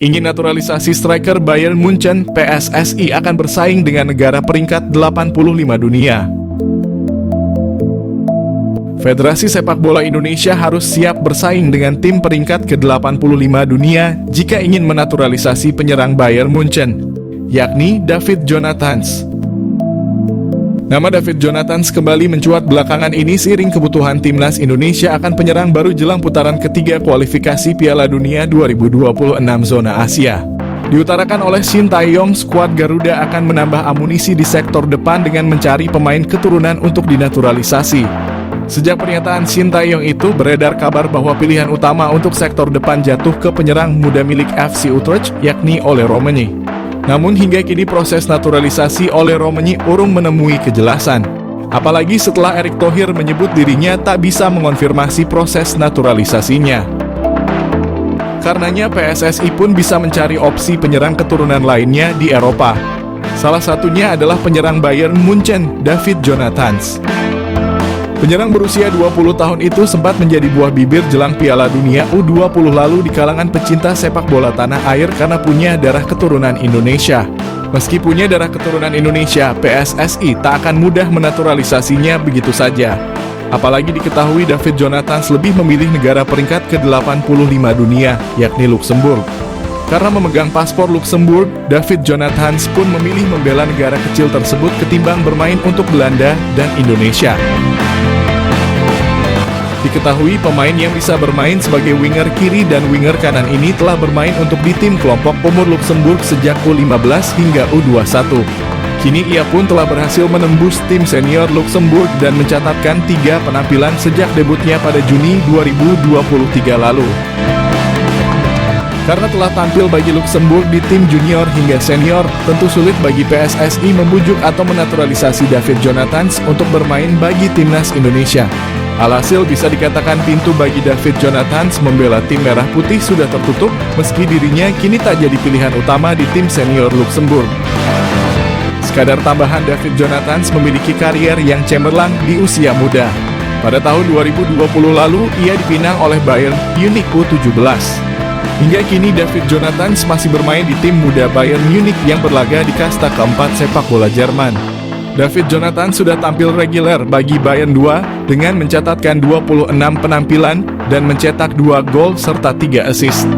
Ingin naturalisasi striker Bayern Munchen, PSSI akan bersaing dengan negara peringkat 85 dunia. Federasi Sepak Bola Indonesia harus siap bersaing dengan tim peringkat ke-85 dunia jika ingin menaturalisasi penyerang Bayern Munchen, yakni David Jonathans. Nama David Jonathans kembali mencuat belakangan ini seiring kebutuhan timnas Indonesia akan penyerang baru jelang putaran ketiga kualifikasi Piala Dunia 2026 zona Asia. Diutarakan oleh Shin Tae-yong, skuad Garuda akan menambah amunisi di sektor depan dengan mencari pemain keturunan untuk dinaturalisasi. Sejak pernyataan Shin Tae-yong itu, beredar kabar bahwa pilihan utama untuk sektor depan jatuh ke penyerang muda milik FC Utrecht, yakni Ole Roemeny. Namun hingga kini proses naturalisasi Ole Roemeny urung menemui kejelasan. Apalagi setelah Erick Thohir menyebut dirinya tak bisa mengonfirmasi proses naturalisasinya. Karenanya PSSI pun bisa mencari opsi penyerang keturunan lainnya di Eropa. Salah satunya adalah penyerang Bayern Munchen, David Jonathans. Penyerang berusia 20 tahun itu sempat menjadi buah bibir jelang Piala Dunia U20 lalu di kalangan pecinta sepak bola tanah air karena punya darah keturunan Indonesia. Meski punya darah keturunan Indonesia, PSSI tak akan mudah menaturalisasinya begitu saja. Apalagi diketahui David Jonathans lebih memilih negara peringkat ke-85 dunia, yakni Luxembourg. Karena memegang paspor Luxembourg, David Jonathans pun memilih membela negara kecil tersebut ketimbang bermain untuk Belanda dan Indonesia. Diketahui pemain yang bisa bermain sebagai winger kiri dan winger kanan ini telah bermain untuk di tim kelompok umur Luxembourg sejak U15 hingga U21. Kini ia pun telah berhasil menembus tim senior Luxembourg dan mencatatkan 3 penampilan sejak debutnya pada Juni 2023 lalu. Karena telah tampil bagi Luxembourg di tim junior hingga senior, tentu sulit bagi PSSI membujuk atau menaturalisasi David Jonathans untuk bermain bagi timnas Indonesia. Alhasil bisa dikatakan pintu bagi David Jonathans membela tim merah putih sudah tertutup, meski dirinya kini tak jadi pilihan utama di tim senior Luxembourg. Sekadar tambahan, David Jonathans memiliki karier yang cemerlang di usia muda. Pada tahun 2020 lalu, ia dipinang oleh Bayern Munich U17. Hingga kini David Jonathans masih bermain di tim muda Bayern Munich yang berlaga di kasta keempat sepak bola Jerman. David Jonathans sudah tampil reguler bagi Bayern 2 dengan mencatatkan 26 penampilan dan mencetak 2 gol serta 3 assist.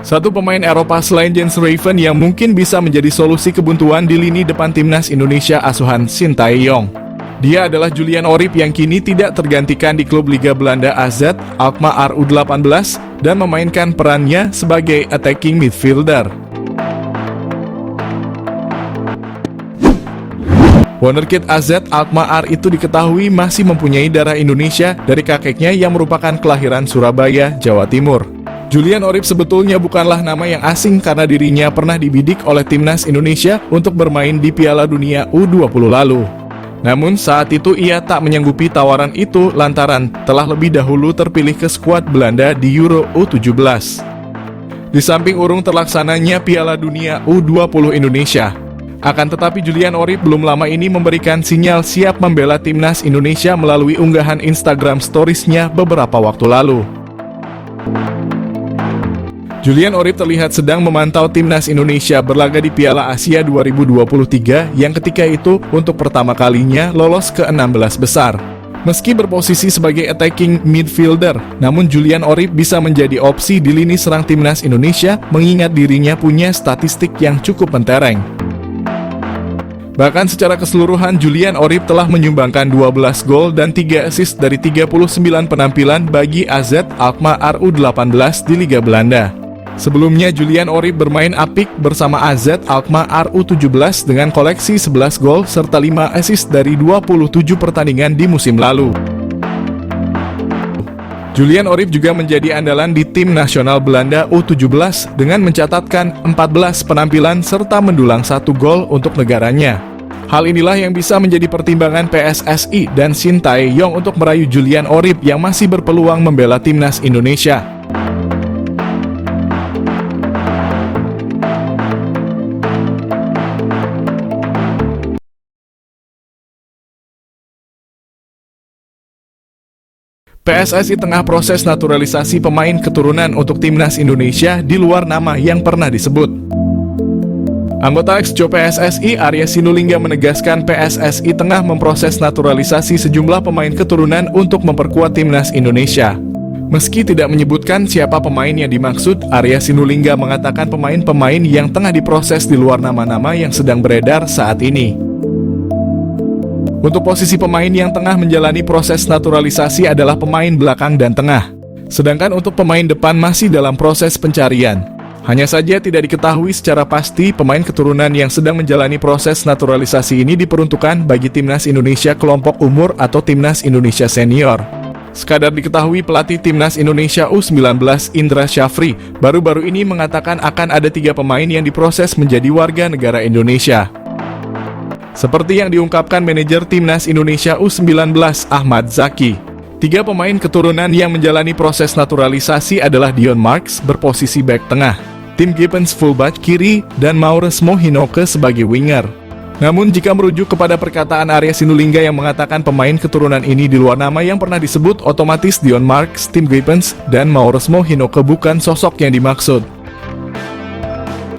Satu pemain Eropa selain Jens Raven yang mungkin bisa menjadi solusi kebuntuan di lini depan timnas Indonesia asuhan Shin Tae-yong. Dia adalah Julian Orip yang kini tidak tergantikan di klub Liga Belanda AZ Alkmaar U18 dan memainkan perannya sebagai attacking midfielder. Wonderkid AZ Alkmaar itu diketahui masih mempunyai darah Indonesia dari kakeknya yang merupakan kelahiran Surabaya, Jawa Timur. Julian Orip sebetulnya bukanlah nama yang asing karena dirinya pernah dibidik oleh timnas Indonesia untuk bermain di Piala Dunia U20 lalu. Namun saat itu ia tak menyanggupi tawaran itu lantaran telah lebih dahulu terpilih ke skuad Belanda di Euro U17. Di samping urung terlaksananya Piala Dunia U20 Indonesia, akan tetapi Julian Orip belum lama ini memberikan sinyal siap membela timnas Indonesia melalui unggahan Instagram Stories-nya beberapa waktu lalu. Julian Orip terlihat sedang memantau timnas Indonesia berlaga di Piala Asia 2023 yang ketika itu untuk pertama kalinya lolos ke 16 besar. Meski berposisi sebagai attacking midfielder, namun Julian Orip bisa menjadi opsi di lini serang timnas Indonesia mengingat dirinya punya statistik yang cukup mentereng. Bahkan secara keseluruhan Julian Orip telah menyumbangkan 12 gol dan 3 assist dari 39 penampilan bagi AZ Alkmaar U18 di Liga Belanda. Sebelumnya Julian Orip bermain apik bersama AZ Alkmaar U17 dengan koleksi 11 gol serta 5 assist dari 27 pertandingan di musim lalu. Julian Orip juga menjadi andalan di tim nasional Belanda U17 dengan mencatatkan 14 penampilan serta mendulang 1 gol untuk negaranya. Hal inilah yang bisa menjadi pertimbangan PSSI dan Shin Tae-yong untuk merayu Julian Orip yang masih berpeluang membela timnas Indonesia. PSSI tengah proses naturalisasi pemain keturunan untuk timnas Indonesia di luar nama yang pernah disebut. Anggota Exco PSSI Arya Sinulinga menegaskan PSSI tengah memproses naturalisasi sejumlah pemain keturunan untuk memperkuat timnas Indonesia. Meski tidak menyebutkan siapa pemain yang dimaksud, Arya Sinulinga mengatakan pemain-pemain yang tengah diproses di luar nama-nama yang sedang beredar saat ini. Untuk posisi pemain yang tengah menjalani proses naturalisasi adalah pemain belakang dan tengah. Sedangkan untuk pemain depan masih dalam proses pencarian. Hanya saja tidak diketahui secara pasti pemain keturunan yang sedang menjalani proses naturalisasi ini diperuntukkan bagi timnas Indonesia kelompok umur atau timnas Indonesia senior. Sekadar diketahui pelatih timnas Indonesia U19 Indra Syafri baru-baru ini mengatakan akan ada 3 pemain yang diproses menjadi warga negara Indonesia. Seperti yang diungkapkan manajer timnas Indonesia U19 Ahmad Zaki, 3 pemain keturunan yang menjalani proses naturalisasi adalah Dion Marks berposisi bek tengah, Tim Gibbons fullback kiri, dan Maures Mohinoke sebagai winger. Namun jika merujuk kepada perkataan Arya Sinulinga yang mengatakan pemain keturunan ini di luar nama yang pernah disebut, otomatis Dion Marks, Tim Gibbons, dan Maures Mohinoke bukan sosok yang dimaksud.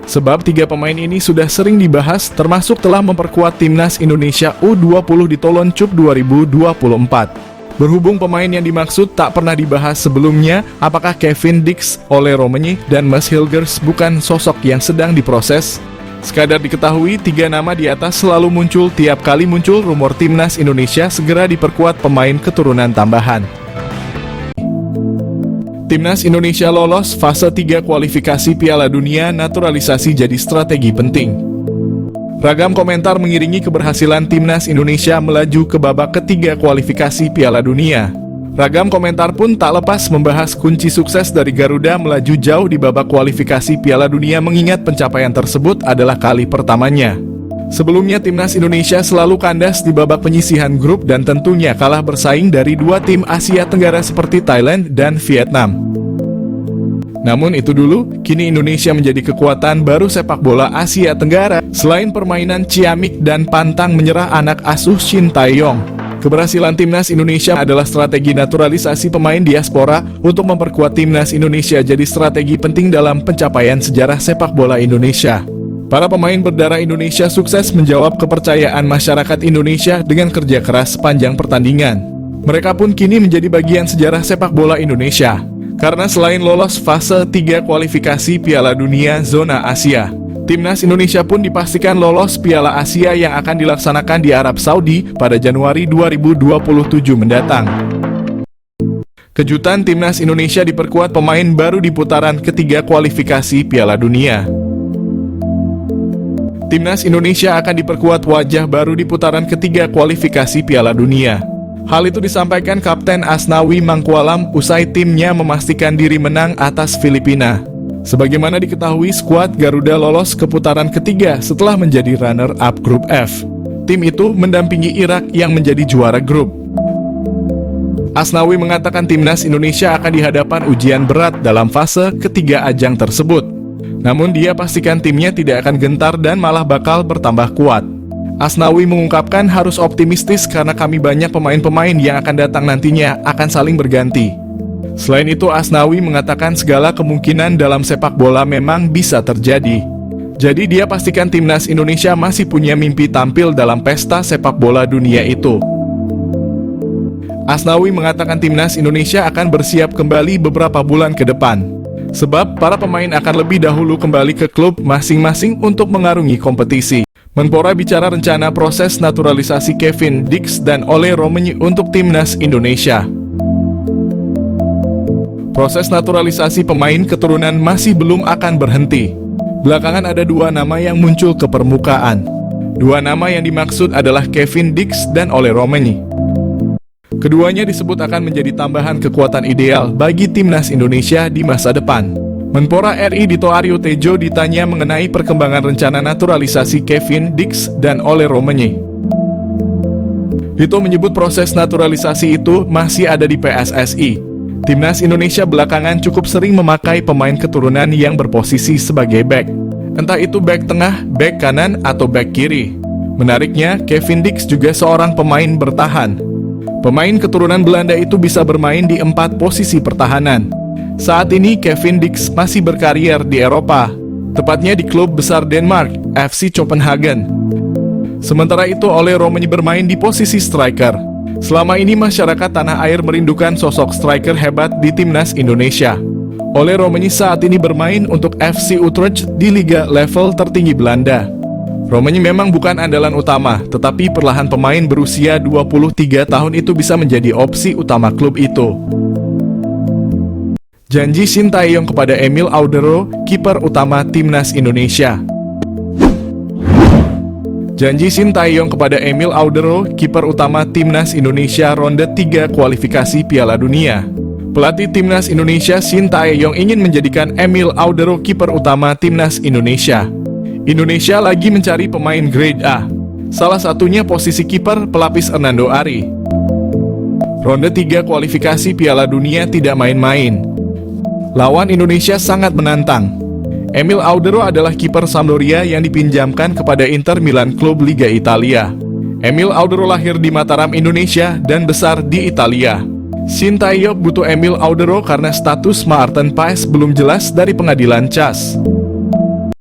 Sebab 3 pemain ini sudah sering dibahas, termasuk telah memperkuat timnas Indonesia U20 di Toloncup 2024. Berhubung pemain yang dimaksud tak pernah dibahas sebelumnya, apakah Kevin Dix, Ole Romenyi, dan Mads Hilgers bukan sosok yang sedang diproses? Sekadar diketahui, 3 nama di atas selalu muncul tiap kali muncul rumor timnas Indonesia segera diperkuat pemain keturunan tambahan. Timnas Indonesia lolos fase 3 kualifikasi Piala Dunia, naturalisasi jadi strategi penting. Ragam komentar mengiringi keberhasilan timnas Indonesia melaju ke babak ketiga kualifikasi Piala Dunia. Ragam komentar pun tak lepas membahas kunci sukses dari Garuda melaju jauh di babak kualifikasi Piala Dunia, mengingat pencapaian tersebut adalah kali pertamanya. Sebelumnya timnas Indonesia selalu kandas di babak penyisihan grup dan tentunya kalah bersaing dari 2 tim Asia Tenggara seperti Thailand dan Vietnam. Namun itu dulu, kini Indonesia menjadi kekuatan baru sepak bola Asia Tenggara. Selain permainan ciamik dan pantang menyerah anak asuh Shin Tae-yong, keberhasilan timnas Indonesia adalah strategi naturalisasi pemain diaspora untuk memperkuat timnas Indonesia jadi strategi penting dalam pencapaian sejarah sepak bola Indonesia. Para pemain berdarah Indonesia sukses menjawab kepercayaan masyarakat Indonesia dengan kerja keras sepanjang pertandingan. Mereka pun kini menjadi bagian sejarah sepak bola Indonesia. Karena selain lolos fase 3 kualifikasi Piala Dunia zona Asia, timnas Indonesia pun dipastikan lolos Piala Asia yang akan dilaksanakan di Arab Saudi pada Januari 2027 mendatang. Kejutan timnas Indonesia diperkuat pemain baru di putaran ketiga kualifikasi Piala Dunia. Timnas Indonesia akan diperkuat wajah baru di putaran ketiga kualifikasi Piala Dunia. Hal itu disampaikan Kapten Asnawi Mangkualam usai timnya memastikan diri menang atas Filipina. Sebagaimana diketahui, skuad Garuda lolos ke putaran ketiga setelah menjadi runner-up grup F. Tim itu mendampingi Irak yang menjadi juara grup. Asnawi mengatakan timnas Indonesia akan dihadapan ujian berat dalam fase ketiga ajang tersebut. Namun dia pastikan timnya tidak akan gentar dan malah bakal bertambah kuat. Asnawi mengungkapkan harus optimistis karena kami banyak pemain-pemain yang akan datang nantinya akan saling berganti. Selain itu, Asnawi mengatakan segala kemungkinan dalam sepak bola memang bisa terjadi. Jadi dia pastikan timnas Indonesia masih punya mimpi tampil dalam pesta sepak bola dunia itu. Asnawi mengatakan timnas Indonesia akan bersiap kembali beberapa bulan ke depan. Sebab para pemain akan lebih dahulu kembali ke klub masing-masing untuk mengarungi kompetisi. Menpora bicara rencana proses naturalisasi Kevin Dix dan Ole Romenyi untuk timnas Indonesia. Proses naturalisasi pemain keturunan masih belum akan berhenti. Belakangan ada 2 nama yang muncul ke permukaan. 2 nama yang dimaksud adalah Kevin Dix dan Ole Romenyi. Keduanya disebut akan menjadi tambahan kekuatan ideal bagi timnas Indonesia di masa depan. Menpora RI Dito Aryo Tejo ditanya mengenai perkembangan rencana naturalisasi Kevin Dix dan Ole Romenyi. Dito menyebut proses naturalisasi itu masih ada di PSSI. Timnas Indonesia belakangan cukup sering memakai pemain keturunan yang berposisi sebagai bek. Entah itu bek tengah, bek kanan, atau bek kiri. Menariknya, Kevin Dix juga seorang pemain bertahan. Pemain keturunan Belanda itu bisa bermain di 4 posisi pertahanan. Saat ini Kevin Dix masih berkarier di Eropa, tepatnya di klub besar Denmark, FC Copenhagen. Sementara itu Ole Romani bermain di posisi striker. Selama ini masyarakat tanah air merindukan sosok striker hebat di timnas Indonesia. Ole Romani saat ini bermain untuk FC Utrecht di liga level tertinggi Belanda. Romani memang bukan andalan utama, tetapi perlahan pemain berusia 23 tahun itu bisa menjadi opsi utama klub itu. Janji Sintayong kepada Emil Audero, kiper utama timnas Indonesia. Janji Sintayong kepada Emil Audero, kiper utama timnas Indonesia ronde 3 kualifikasi Piala Dunia. Pelatih timnas Indonesia Sintayong ingin menjadikan Emil Audero kiper utama timnas Indonesia. Indonesia lagi mencari pemain grade A. Salah satunya posisi kiper pelapis Hernando Ari. Ronde 3 kualifikasi Piala Dunia tidak main-main. Lawan Indonesia sangat menantang. Emil Audero adalah kiper Sampdoria yang dipinjamkan kepada Inter Milan klub Liga Italia. Emil Audero lahir di Mataram, Indonesia dan besar di Italia. Sintayong butuh Emil Audero karena status Maarten Paes belum jelas dari pengadilan CAS.